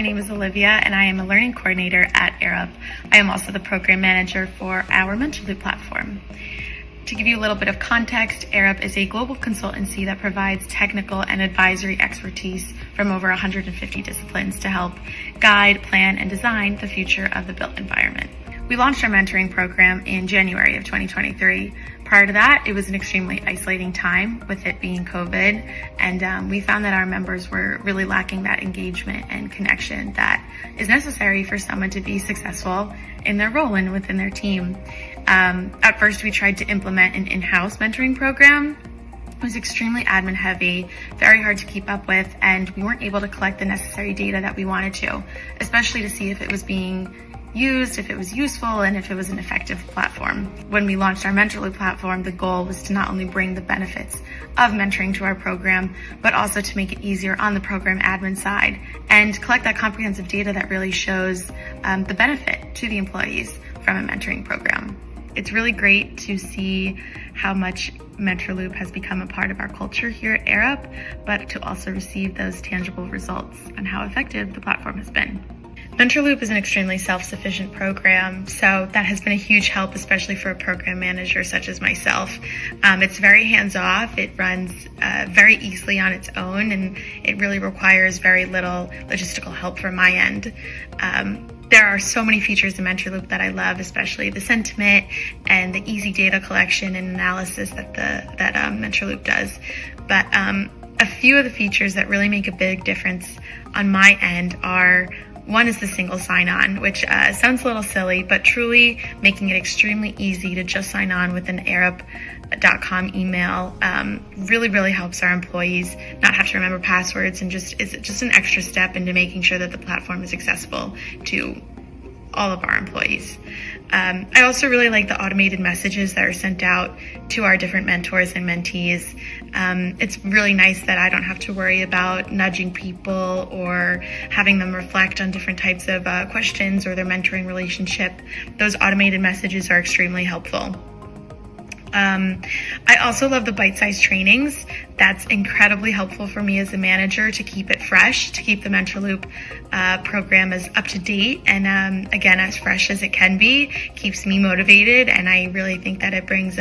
name is Olivia and I am a learning coordinator at Arup. I am also the program manager for our Mentorloop platform. To give you a little bit of context, Arup is a global consultancy that provides technical and advisory expertise from over 150 disciplines to help guide, plan, and design the future of the built environment. We launched our mentoring program in January of 2023. Prior to that, it was an extremely isolating time with it being COVID, and we found that our members were really lacking that engagement and connection that is necessary for someone to be successful in their role and within their team. At first, we tried to implement an in-house mentoring program. It was extremely admin heavy, very hard to keep up with, and we weren't able to collect the necessary data that we wanted to, especially to see if it was being used, if it was useful, and if it was an effective platform. When we launched our Mentorloop platform, the goal was to not only bring the benefits of mentoring to our program, but also to make it easier on the program admin side and collect that comprehensive data that really shows the benefit to the employees from a mentoring program. It's really great to see how much Mentorloop has become a part of our culture here at Arup, but to also receive those tangible results on how effective the platform has been. Mentorloop is an extremely self-sufficient program, so that has been a huge help, especially for a program manager such as myself. It's very hands-off, it runs very easily on its own, and it really requires very little logistical help from my end. There are so many features in Mentorloop that I love, especially the sentiment and the easy data collection and analysis that Mentorloop does. But a few of the features that really make a big difference on my end are: one is the single sign-on, which sounds a little silly, but truly making it extremely easy to just sign on with an arup.com email really helps our employees not have to remember passwords, and is just an extra step into making sure that the platform is accessible to all of our employees. I also really like the automated messages that are sent out to our different mentors and mentees. It's really nice that I don't have to worry about nudging people or having them reflect on different types of questions or their mentoring relationship. Those automated messages are extremely helpful. I also love the bite-sized trainings. That's incredibly helpful for me as a manager to keep it fresh, to keep the Mentorloop program as up to date and again, as fresh as it can be. Keeps me motivated, and I really think that it brings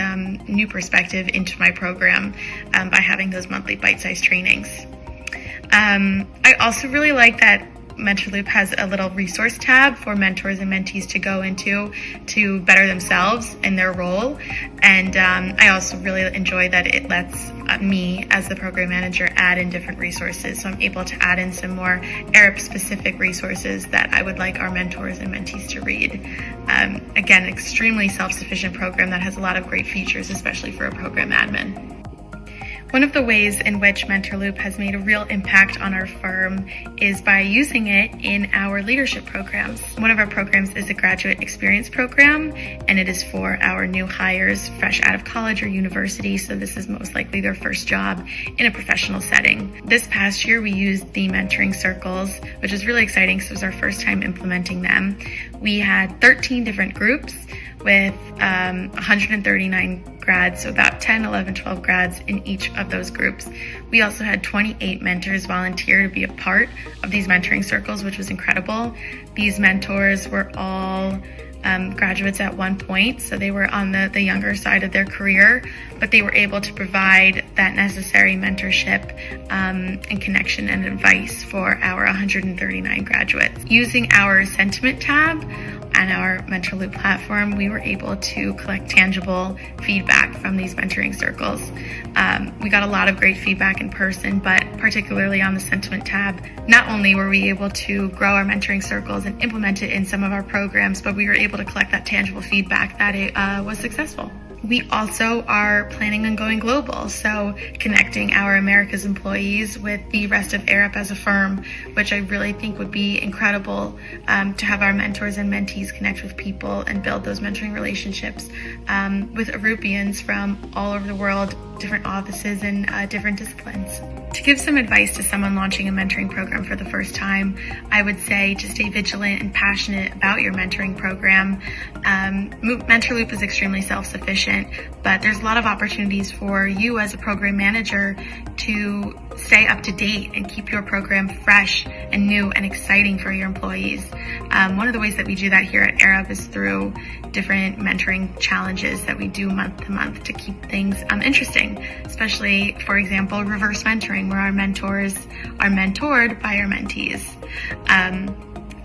new perspective into my program by having those monthly bite-sized trainings. I also really like that Mentorloop has a little resource tab for mentors and mentees to go into to better themselves in their role. And I also really enjoy that it lets me, as the program manager, add in different resources. So I'm able to add in some more Arup-specific resources that I would like our mentors and mentees to read. Again, extremely self-sufficient program that has a lot of great features, especially for a program admin. One of the ways in which Mentorloop has made a real impact on our firm is by using it in our leadership programs. One of our programs is a graduate experience program, and it is for our new hires fresh out of college or university, so this is most likely their first job in a professional setting. This past year, we used the mentoring circles, which is really exciting because it was our first time implementing them. We had 13 different groups with 139 grads, so about 10, 11, 12 grads in each of those groups. We also had 28 mentors volunteer to be a part of these mentoring circles, which was incredible. These mentors were all graduates at one point, so they were on the younger side of their career, but they were able to provide that necessary mentorship and connection and advice for our 139 graduates. Using our sentiment tab on our Mentorloop platform, we were able to collect tangible feedback from these mentoring circles. We got a lot of great feedback in person, but particularly on the sentiment tab, not only were we able to grow our mentoring circles and implement it in some of our programs, but we were able to collect that tangible feedback that it was successful. We also are planning on going global, so connecting our Americas employees with the rest of Arup as a firm, which I really think would be incredible to have our mentors and mentees connect with people and build those mentoring relationships with Arupians from all over the world, different offices and different disciplines. To give some advice to someone launching a mentoring program for the first time, I would say to stay vigilant and passionate about your mentoring program. Mentorloop is extremely self-sufficient, consistent, but there's a lot of opportunities for you as a program manager to stay up to date and keep your program fresh and new and exciting for your employees. One of the ways that we do that here at Arup is through different mentoring challenges that we do month to month to keep things interesting, especially, for example, reverse mentoring, where our mentors are mentored by our mentees.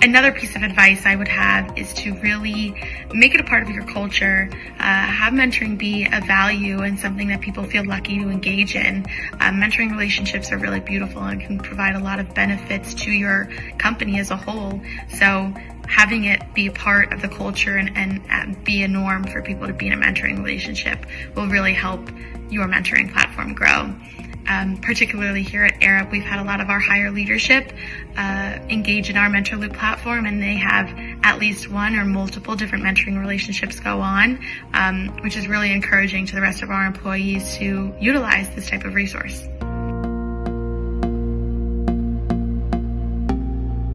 Another piece of advice I would have is to really make it a part of your culture. Have mentoring be a value and something that people feel lucky to engage in. Mentoring relationships are really beautiful and can provide a lot of benefits to your company as a whole. So having it be a part of the culture and be a norm for people to be in a mentoring relationship will really help your mentoring platform grow. Particularly here at Arup, we've had a lot of our higher leadership engage in our Mentorloop platform, and they have at least one or multiple different mentoring relationships go on, which is really encouraging to the rest of our employees to utilize this type of resource.